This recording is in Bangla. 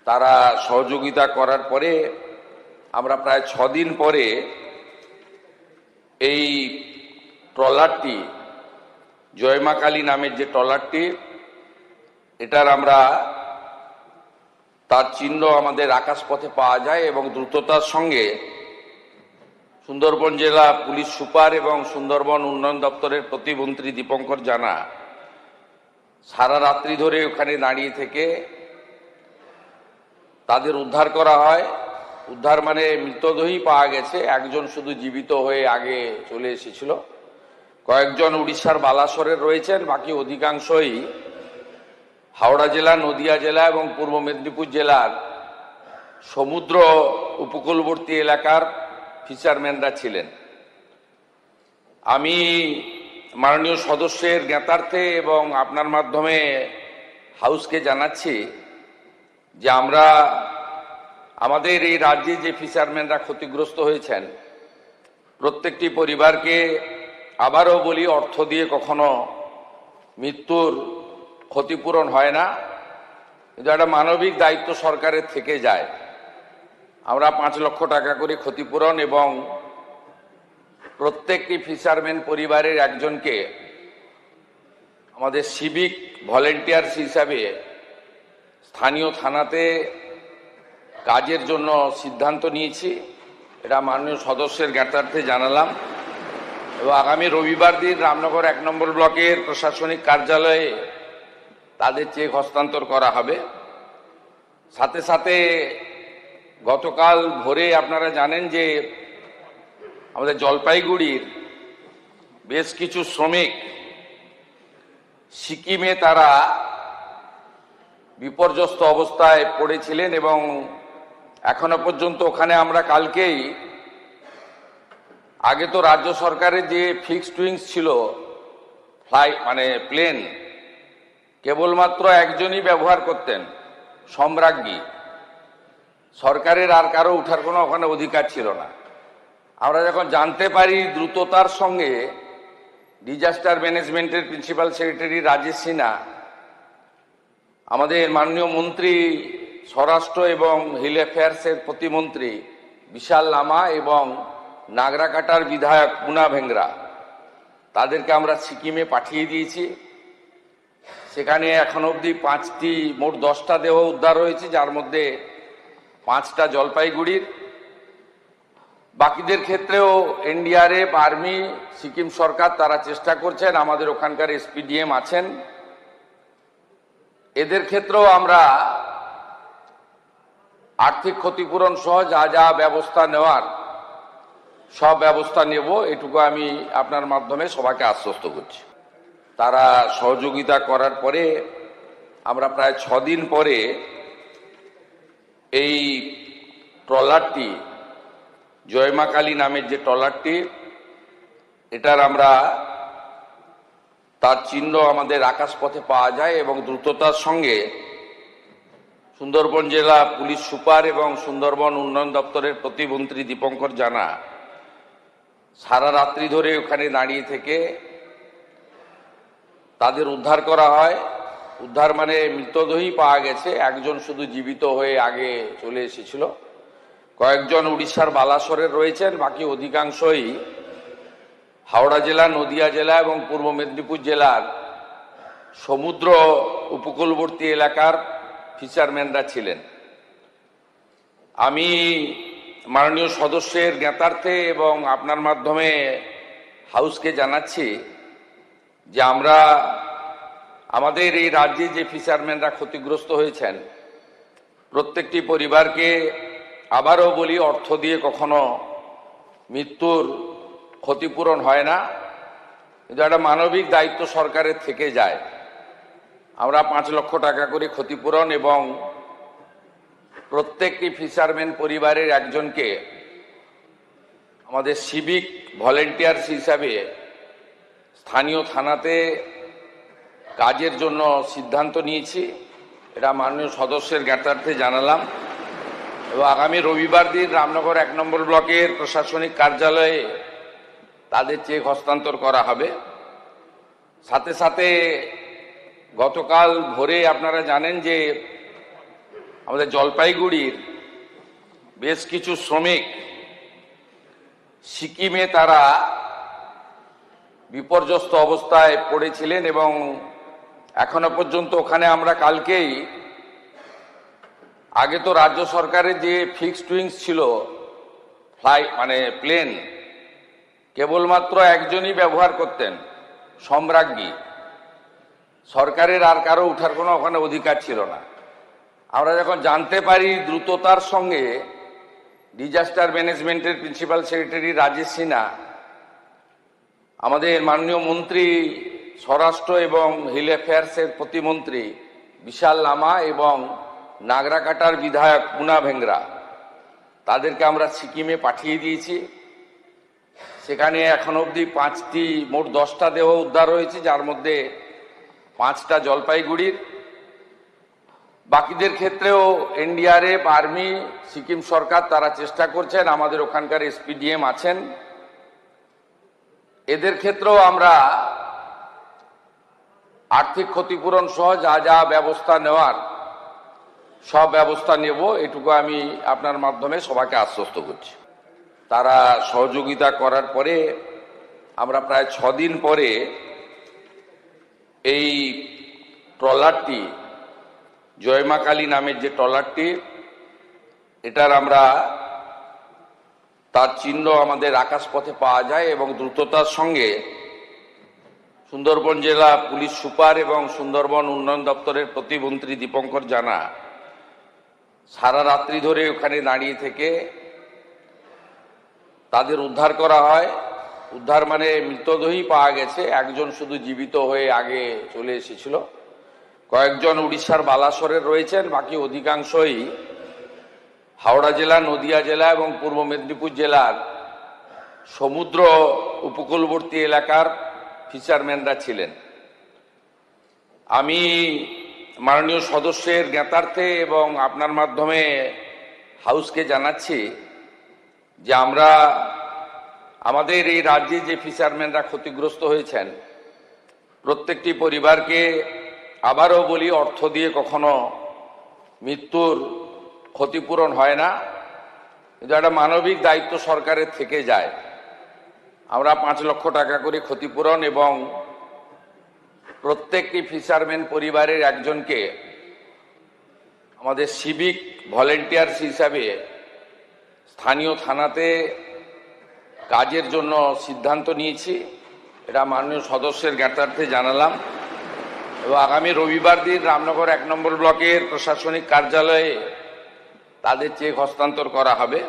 তারা সহযোগিতা করার পরে আমরা প্রায় 6 দিন পরে এই ট্রলারটি জয়মা কালী নামের যে ট্রলারটি এটার আমরা তার চিহ্ন আমাদের আকাশপথে পাওয়া যায় এবং দ্রুততার সঙ্গে সুন্দরবন জেলা পুলিশ সুপার এবং সুন্দরবন উন্নয়ন দপ্তরের প্রতিমন্ত্রী দীপঙ্কর জানা সারা রাত্রি ধরে ওখানে দাঁড়িয়ে থেকে তাদের উদ্ধার করা হয়। উদ্ধার মানে মৃতদেহই পাওয়া গেছে, একজন শুধু জীবিত হয়ে আগে চলে এসেছিল। কয়েকজন উড়িষ্যার বালাসোরের রয়েছেন, বাকি অধিকাংশই হাওড়া জেলা, নদিয়া জেলা এবং পূর্ব মেদিনীপুর জেলার সমুদ্র উপকূলবর্তী এলাকার ফিশারম্যানরা ছিলেন। আমি মাননীয় সদস্যের জ্ঞাতার্থে এবং আপনার মাধ্যমে হাউসকে জানাচ্ছি যে আমরা আমাদের এই রাজ্যে যে ফিশারম্যানরা ক্ষতিগ্রস্ত হয়েছেন প্রত্যেকটি পরিবারকে আবারও বলি, অর্থ দিয়ে কখনো মৃত্যুর ক্ষতিপূরণ হয় না, কিন্তু একটা মানবিক দায়িত্ব সরকারের থেকে যায়। আমরা 5 লক্ষ টাকা করে ক্ষতিপূরণ এবং প্রত্যেকটি ফিশারম্যান পরিবারের একজনকে আমাদের সিভিক ভলেন্টিয়ার্স হিসাবে স্থানীয় থানাতে কাজের জন্য সিদ্ধান্ত নিয়েছি। এটা মাননীয় সদস্যের জ্ঞাতার্থে জানালাম এবং আগামী রবিবার দিন রামনগর 1 নম্বর ব্লকের প্রশাসনিক কার্যালয়ে তাদের চেক হস্তান্তর করা হবে। সাথে সাথে গতকাল ভোরে আপনারা জানেন যে আমাদের জলপাইগুড়ির বেশ কিছু শ্রমিক সিকিমে তারা বিপর্যস্ত অবস্থায় পড়েছিলেন এবং এখনো পর্যন্ত ওখানে আমরা কালকেই, আগে তো রাজ্য সরকারের যে ফিক্সড উইংস ছিল প্লেন কেবলমাত্র একজনই ব্যবহার করতেন, সম্রাজ্ঞী। সরকারের আর কারো উঠার কোনো ওখানে অধিকার ছিল না। আমরা যখন জানতে পারি দ্রুততার সঙ্গে ডিজাস্টার ম্যানেজমেন্টের প্রিন্সিপাল সেক্রেটারি রাজেশ সিনহা, আমাদের মাননীয় মন্ত্রী স্বরাষ্ট্র এবং হিল অ্যাফেয়ার্সের প্রতিমন্ত্রী বিশাল লামা এবং নাগরাকাটার বিধায়ক পুনা ভেংরা, তাদেরকে আমরা সিকিমে পাঠিয়ে দিয়েছি। সেখানে এখন অবধি মোট 10টা দেহ উদ্ধার হয়েছে, যার মধ্যে 5টা জলপাইগুড়ির। বাকিদের ক্ষেত্রেও এনডিআরএফ, আর্মি, সিকিম সরকার তারা চেষ্টা করছেন। আমাদের ওখানকার এসপিডিএম আছেন। এদের ক্ষেত্রেও আমরা আর্থিক ক্ষতিপূরণ সহ যা যা ব্যবস্থা নেওয়ার সব ব্যবস্থা নেব, এটুকু আমি আপনার মাধ্যমে সবাইকে আশ্বস্ত করছি। তারা সহযোগিতা করার পরে আমরা প্রায় 6 দিন পরে এই ট্রলারটি জয়মা কালী নামের যে ট্রলারটি এটার আমরা তার চিহ্ন আমাদের আকাশপথে পাওয়া যায় এবং দ্রুততার সঙ্গে সুন্দরবন জেলা পুলিশ সুপার এবং সুন্দরবন উন্নয়ন দপ্তরের প্রতিমন্ত্রী দীপঙ্কর জানা সারা রাত্রি ধরে ওখানে দাঁড়িয়ে থেকে তাদের উদ্ধার করা হয়। উদ্ধার মানে মৃতদেহই পাওয়া গেছে, একজন শুধু জীবিত হয়ে আগে চলে এসেছিল। কয়েকজন উড়িষ্যার বালাসোরের রয়েছেন, বাকি অধিকাংশই হাওড়া জেলা, নদিয়া জেলা এবং পূর্ব মেদিনীপুর জেলার সমুদ্র উপকূলবর্তী এলাকার ফিশারম্যানরা ছিলেন। আমি মাননীয় সদস্যের জ্ঞাতার্থে এবং আপনার মাধ্যমে হাউসকে জানাচ্ছি যে আমরা আমাদের এই রাজ্যে যে ফিশারম্যানরা ক্ষতিগ্রস্ত হয়েছেন প্রত্যেকটি পরিবারকে আবারও বলি, অর্থ দিয়ে কখনো মৃত্যুর ক্ষতিপূরণ হয় না, কিন্তু একটা মানবিক দায়িত্ব সরকারের থেকে যায়। আমরা 5 লক্ষ টাকা করে ক্ষতিপূরণ এবং প্রত্যেকটি ফিশারম্যান পরিবারের একজনকে আমাদের সিভিক ভলেন্টিয়ার্স হিসাবে স্থানীয় থানাতে কাজের জন্য সিদ্ধান্ত নিয়েছি। এটা মাননীয় সদস্যের জ্ঞাতার্থে জানালাম এবং আগামী রবিবার দিন রামনগর 1 নম্বর ব্লকের প্রশাসনিক কার্যালয়ে তাদের চেক হস্তান্তর করা হবে। সাথে সাথে গতকাল ভোরে আপনারা জানেন যে আমাদের জলপাইগুড়ির বেশ কিছু শ্রমিক সিকিমে তারা বিপর্যস্ত অবস্থায় পড়েছিলেন এবং এখনো পর্যন্ত ওখানে আমরা কালকেই, আগে তো রাজ্য সরকারের যে ফিক্সড উইংস ছিল প্লেন কেবলমাত্র একজনই ব্যবহার করতেন, সম্রাজ্ঞী। সরকারের আর কারো উঠার কোনো ওখানে অধিকার ছিল না। আমরা যখন জানতে পারি দ্রুততার সঙ্গে ডিজাস্টার ম্যানেজমেন্টের প্রিন্সিপাল সেক্রেটারি রাজেশ সিনহা, আমাদের মাননীয় মন্ত্রী স্বরাষ্ট্র এবং হিল অ্যাফেয়ার্সের প্রতিমন্ত্রী বিশাল লামা এবং নাগরাকাটার বিধায়ক পুনা ভেংরা, তাদেরকে আমরা সিকিমে পাঠিয়ে দিয়েছি। সেখানে এখন অবধি মোট 10টা দেহ উদ্ধার হয়েছে, যার মধ্যে 5টা জলপাইগুড়ির। বাকিদের ক্ষেত্রেও এনডিআরএফ, আর্মি, সিকিম সরকার তারা চেষ্টা করছেন। আমাদের ওখানকার এসপিডিএম আছেন। এদের ক্ষেত্রেও আমরা আর্থিক ক্ষতিপূরণ সহ যা যা ব্যবস্থা নেওয়ার সব ব্যবস্থা নেব, এটুকু আমি আপনার মাধ্যমে সবাইকে আশ্বস্ত করছি। তারা সহযোগিতা করার পরে আমরা প্রায় 6 দিন পরে এই ট্রলারটি, জয়মা কালী নামের যে ট্রলারটি, এটার আমরা তার চিহ্ন আমাদের আকাশপথে পাওয়া যায় এবং দ্রুততার সঙ্গে সুন্দরবন জেলা পুলিশ সুপার এবং সুন্দরবন উন্নয়ন দপ্তরের প্রতিমন্ত্রী দীপঙ্কর জানা সারা রাত্রি ধরে ওখানে দাঁড়িয়ে থেকে তাদের উদ্ধার করা হয়। উদ্ধার মানে মৃতদেহই পাওয়া গেছে, একজন শুধু জীবিত হয়ে আগে চলে এসেছিল। কয়েকজন উড়িষ্যার বালাসরের রয়েছেন, বাকি অধিকাংশই হাওড়া জেলা, নদিয়া জেলা এবং পূর্ব মেদিনীপুর জেলার সমুদ্র উপকূলবর্তী এলাকার ফিশারম্যানরা ছিলেন। আমি মাননীয় সদস্যের জ্ঞাতার্থে এবং আপনার মাধ্যমে হাউসকে জানাচ্ছি যে আমরা আমাদের এই রাজ্যে যে ফিশারম্যানরা ক্ষতিগ্রস্ত হয়েছেন প্রত্যেকটি পরিবারকে আবারও বলি, অর্থ দিয়ে কখনো মৃত্যুর ক্ষতিপূরণ হয় না, কিন্তু একটা মানবিক দায়িত্ব সরকারের থেকে যায়। আমরা 5 লক্ষ টাকা করে ক্ষতিপূরণ এবং প্রত্যেকটি ফিশারম্যান পরিবারের একজনকে আমাদের সিভিক ভলেন্টিয়ার্স হিসাবে স্থানীয় থানাতে কাজের জন্য সিদ্ধান্ত নিয়েছি। এটা মাননীয় সদস্যের জ্ঞাতার্থে জানালাম এবং আগামী রবিবার দিন রামনগর 1 নম্বর ব্লকের প্রশাসনিক কার্যালয়ে তাদের চেক হস্তান্তর করা হবে।